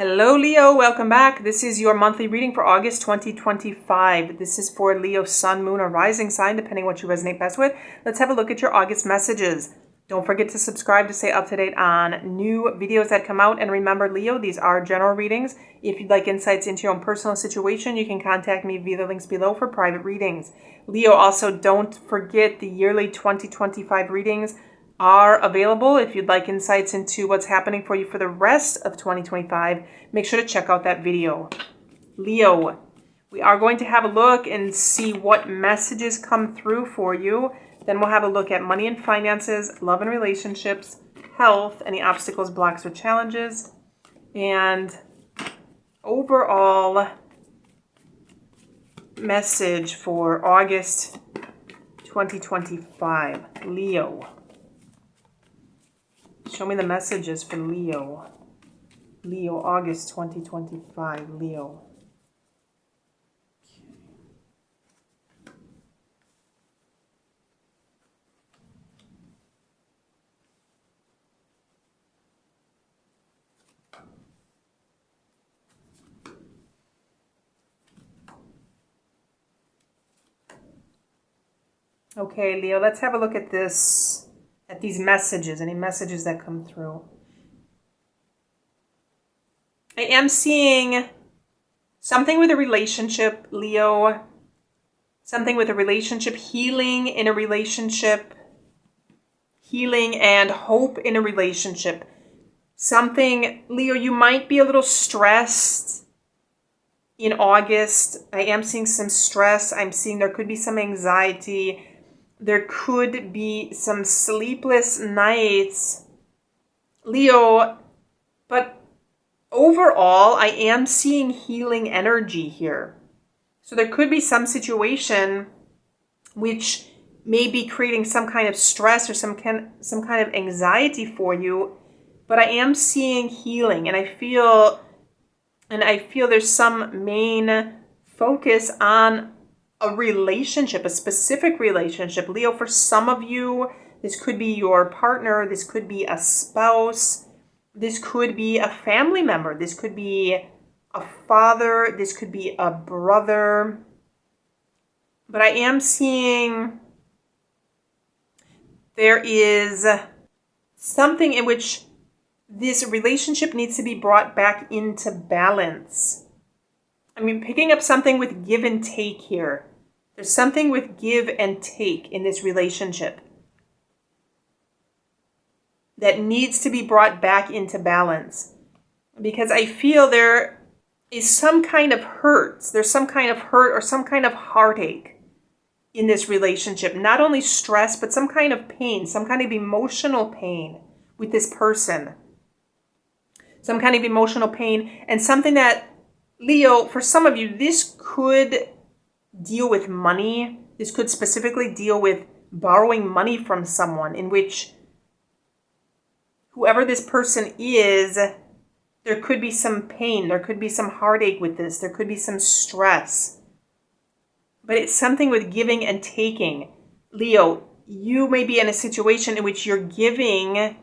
Hello Leo, welcome back. This is your monthly reading for August 2025. This is for Leo, Sun, Moon, or Rising sign, depending what you resonate best with. Let's have a look at your August messages. Don't forget to subscribe to stay up to date on new videos that come out. And remember, Leo, these are general readings. If you'd like insights into your own personal situation, you can contact me via the links below for private readings. Leo, also don't forget the yearly 2025 readings are available. If you'd like insights into what's happening for you for the rest of 2025, make sure to check out that video. Leo, we are going to have a look and see what messages come through for you. Then we'll have a look at money and finances, love and relationships, health, any obstacles, blocks, or challenges, and overall message for August 2025. Leo. Show me the messages for Leo. Leo, August 2025, Leo. Okay, Leo, let's have a look at this, at these messages, any messages that come through. I am seeing something with a relationship, Leo. Something with a relationship, healing in a relationship, healing and hope in a relationship. Something, Leo, you might be a little stressed in August. I am seeing some stress. I'm seeing there could be some anxiety. There could be some sleepless nights, Leo, but overall, I am seeing healing energy here. So there could be some situation which may be creating some kind of stress or some kind of anxiety for you, but I am seeing healing, and I feel there's some main focus on a relationship, a specific relationship. Leo, for some of you, this could be your partner, this could be a spouse, this could be a family member, this could be a father, this could be a brother. But I am seeing there is something in which this relationship needs to be brought back into balance. I mean, picking up something with give and take here. There's something with give and take in this relationship that needs to be brought back into balance. Because I feel there is some kind of hurt. There's some kind of hurt or some kind of heartache in this relationship. Not only stress, but some kind of pain, some kind of emotional pain with this person. Some kind of emotional pain, and something that, Leo, for some of you, this could deal with money. This could specifically deal with borrowing money from someone, in which whoever this person is, there could be some pain, there could be some heartache with this, there could be some stress. But it's something with giving and taking. Leo, you may be in a situation in which you're giving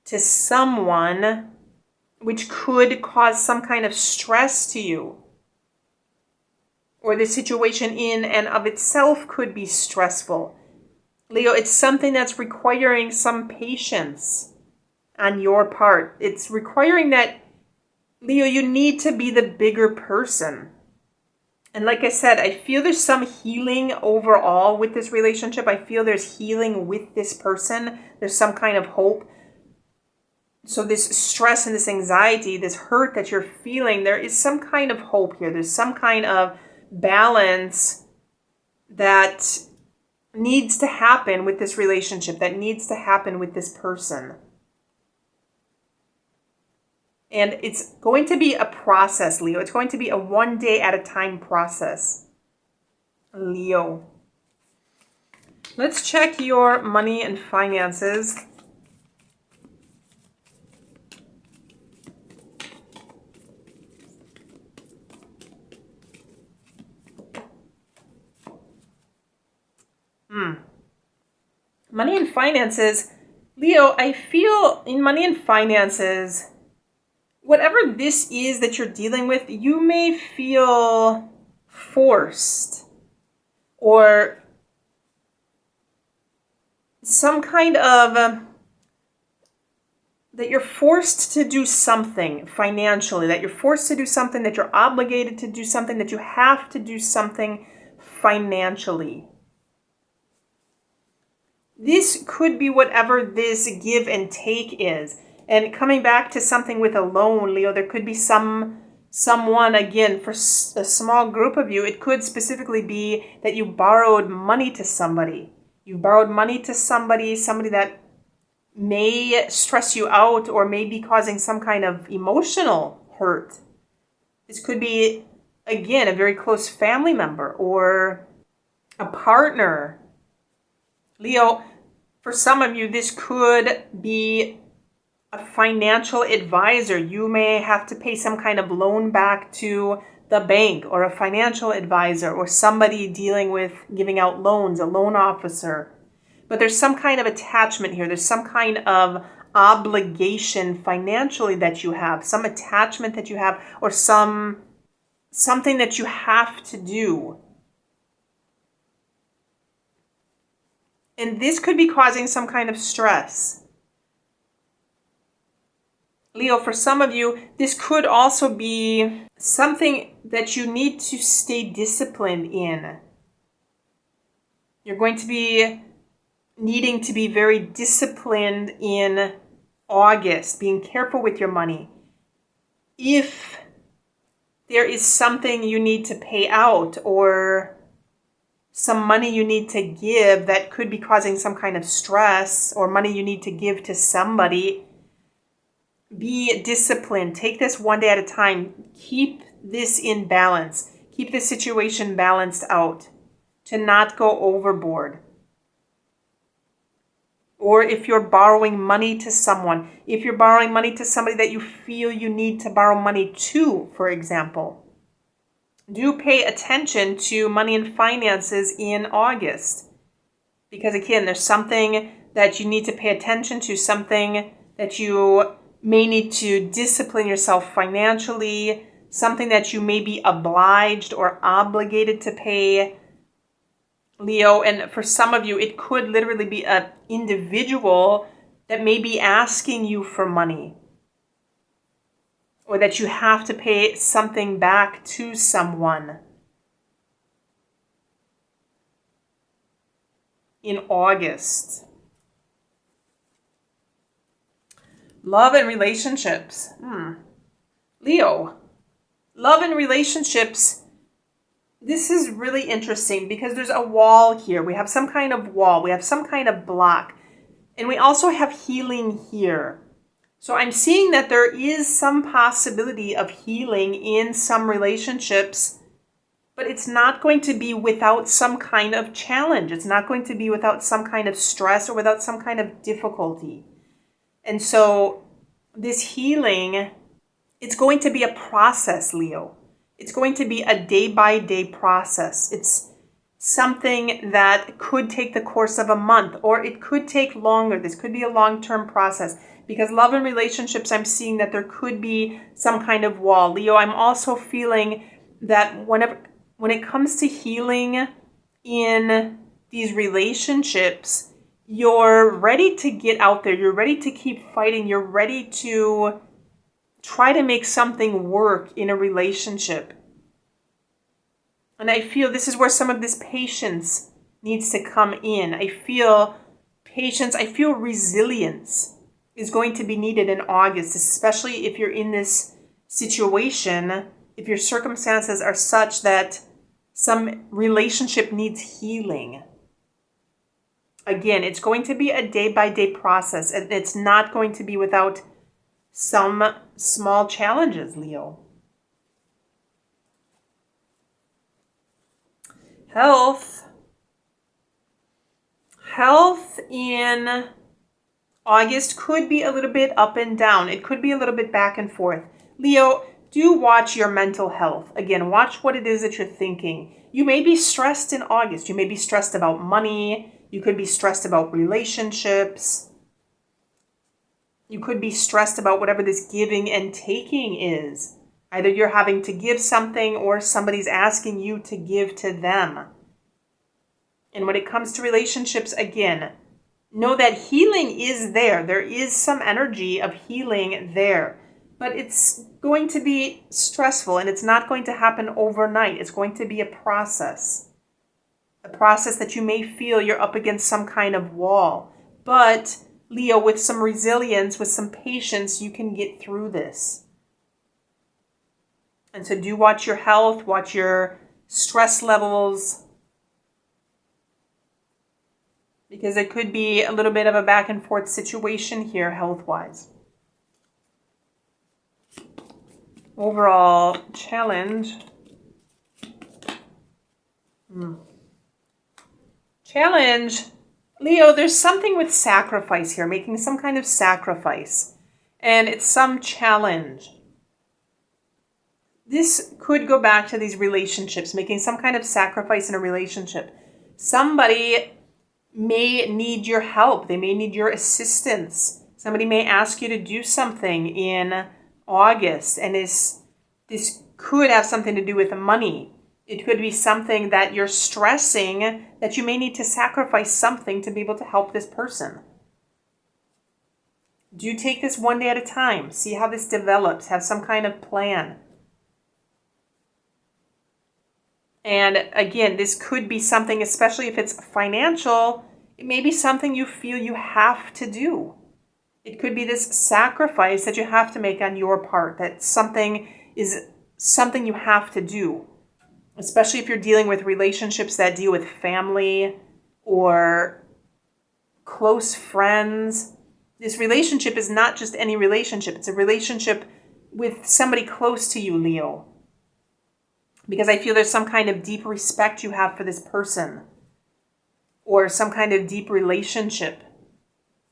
to someone which could cause some kind of stress to you. Or the situation in and of itself could be stressful. Leo, it's something that's requiring some patience on your part. It's requiring that, Leo, you need to be the bigger person. And like I said, I feel there's some healing overall with this relationship. I feel there's healing with this person. There's some kind of hope. So this stress and this anxiety, this hurt that you're feeling, there is some kind of hope here. There's some kind of balance that needs to happen with this relationship, that needs to happen with this person. And it's going to be a process, Leo. It's going to be a one day at a time process, Leo. Let's check your money and finances. Money and finances, Leo, I feel in money and finances, whatever this is that you're dealing with, you may feel forced or some kind of that you're forced to do something financially, that you're forced to do something, that you're obligated to do something, that you have to do something financially. This could be whatever this give and take is. And coming back to something with a loan, Leo, there could be someone, again, for a small group of you, it could specifically be that you borrowed money to somebody. You borrowed money to somebody that may stress you out or may be causing some kind of emotional hurt. This could be, again, a very close family member or a partner. Leo, for some of you, this could be a financial advisor. You may have to pay some kind of loan back to the bank, or a financial advisor, or somebody dealing with giving out loans, a loan officer. But there's some kind of attachment here. There's some kind of obligation financially that you have, some attachment that you have, or something that you have to do. And this could be causing some kind of stress. Leo, for some of you, this could also be something that you need to stay disciplined in. You're going to be needing to be very disciplined in August, being careful with your money. If there is something you need to pay out or some money you need to give that could be causing some kind of stress, or money you need to give to somebody, be disciplined. Take this one day at a time. Keep this in balance. Keep the situation balanced out to not go overboard. Or if you're borrowing money to someone, if you're borrowing money to somebody that you feel you need to borrow money to, for example, do pay attention to money and finances in August. Because again, there's something that you need to pay attention to, something that you may need to discipline yourself financially, something that you may be obliged or obligated to pay, Leo. And for some of you, it could literally be an individual that may be asking you for money, or that you have to pay something back to someone in August. Love and relationships. Leo, love and relationships. This is really interesting because there's a wall here. We have some kind of wall. We have some kind of block. And we also have healing here. So I'm seeing that there is some possibility of healing in some relationships, but it's not going to be without some kind of challenge. It's not going to be without some kind of stress or without some kind of difficulty. And so this healing, it's going to be a process, Leo. It's going to be a day-by-day process. It's something that could take the course of a month, or it could take longer. This could be a long-term process. Because love and relationships, I'm seeing that there could be some kind of wall. Leo, I'm also feeling that when it comes to healing in these relationships, you're ready to get out there. You're ready to keep fighting. You're ready to try to make something work in a relationship. And I feel this is where some of this patience needs to come in. I feel patience. I feel resilience is going to be needed in August, especially if you're in this situation, if your circumstances are such that some relationship needs healing. Again, it's going to be a day-by-day process, and it's not going to be without some small challenges, Leo. Health in August could be a little bit up and down. It could be a little bit back and forth. Leo, do watch your mental health. Again, watch what it is that you're thinking. You may be stressed in August. You may be stressed about money. You could be stressed about relationships. You could be stressed about whatever this giving and taking is. Either you're having to give something or somebody's asking you to give to them. And when it comes to relationships, again, know that healing is there. There is some energy of healing there. But it's going to be stressful and it's not going to happen overnight. It's going to be a process. A process that you may feel you're up against some kind of wall. But Leo, with some resilience, with some patience, you can get through this. And so do watch your health, watch your stress levels, because it could be a little bit of a back and forth situation here health-wise. Overall challenge. Challenge. Leo, there's something with sacrifice here, making some kind of sacrifice. And it's some challenge. This could go back to these relationships, making some kind of sacrifice in a relationship. Somebody may need your help. They may need your assistance. Somebody may ask you to do something in August. And this could have something to do with money. It could be something that you're stressing, that you may need to sacrifice something to be able to help this person. Do take this one day at a time. See how this develops. Have some kind of plan. And again, this could be something, especially if it's financial, it may be something you feel you have to do. It could be this sacrifice that you have to make on your part, that something is something you have to do. Especially if you're dealing with relationships that deal with family or close friends. This relationship is not just any relationship. It's a relationship with somebody close to you, Leo. Because I feel there's some kind of deep respect you have for this person. Or some kind of deep relationship.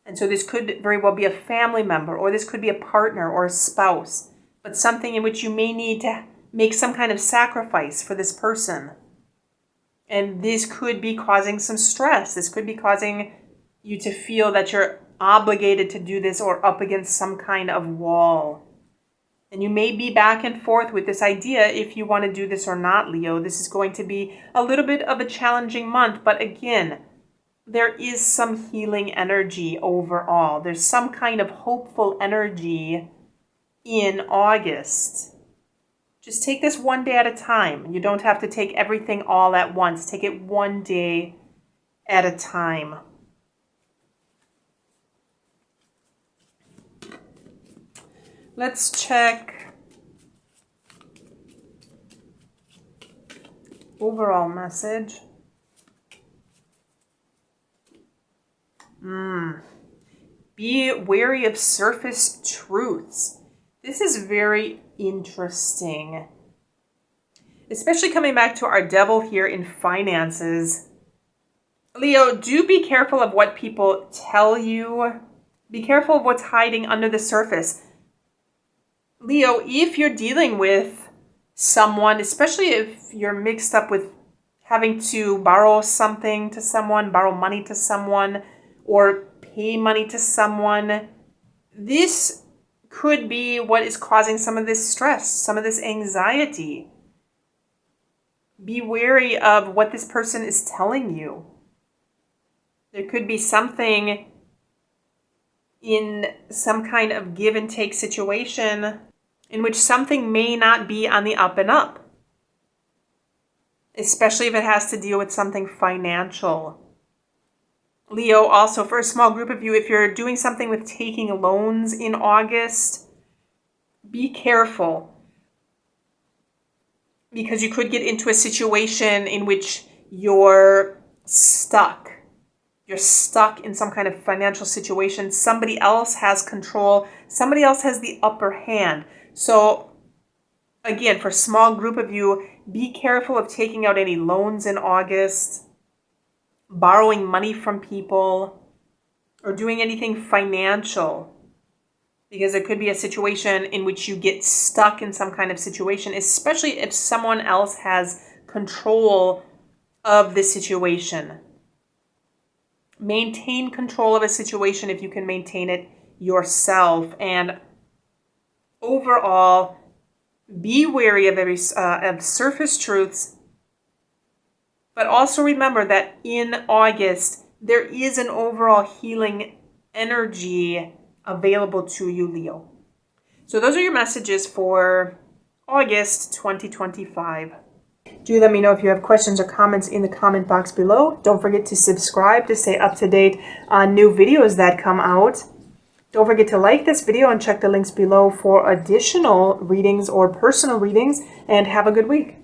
And so this could very well be a family member. Or this could be a partner or a spouse. But something in which you may need to make some kind of sacrifice for this person. And this could be causing some stress. This could be causing you to feel that you're obligated to do this or up against some kind of wall. And you may be back and forth with this idea if you want to do this or not, Leo. This is going to be a little bit of a challenging month. But again, there is some healing energy overall. There's some kind of hopeful energy in August. Just take this one day at a time. You don't have to take everything all at once. Take it one day at a time. Let's check overall message. Be wary of surface truths. This is very interesting. Especially coming back to our devil here in finances. Leo, do be careful of what people tell you. Be careful of what's hiding under the surface. Leo, if you're dealing with someone, especially if you're mixed up with having to borrow something to someone, borrow money to someone, or pay money to someone, this could be what is causing some of this stress, some of this anxiety. Be wary of what this person is telling you. There could be something in some kind of give and take situation in which something may not be on the up and up. Especially if it has to deal with something financial. Leo, also for a small group of you, if you're doing something with taking loans in August, be careful. Because you could get into a situation in which you're stuck. You're stuck in some kind of financial situation. Somebody else has control. Somebody else has the upper hand. So, again, for a small group of you, be careful of taking out any loans in August, borrowing money from people, or doing anything financial. Because there could be a situation in which you get stuck in some kind of situation, especially if someone else has control of the situation. Maintain control of a situation if you can maintain it. yourself. And overall, be wary of surface truths, but also remember that in August, there is an overall healing energy available to you, Leo. So those are your messages for August 2025. Do let me know if you have questions or comments in the comment box below. Don't forget to subscribe to stay up to date on new videos that come out. Don't forget to like this video and check the links below for additional readings or personal readings, and have a good week.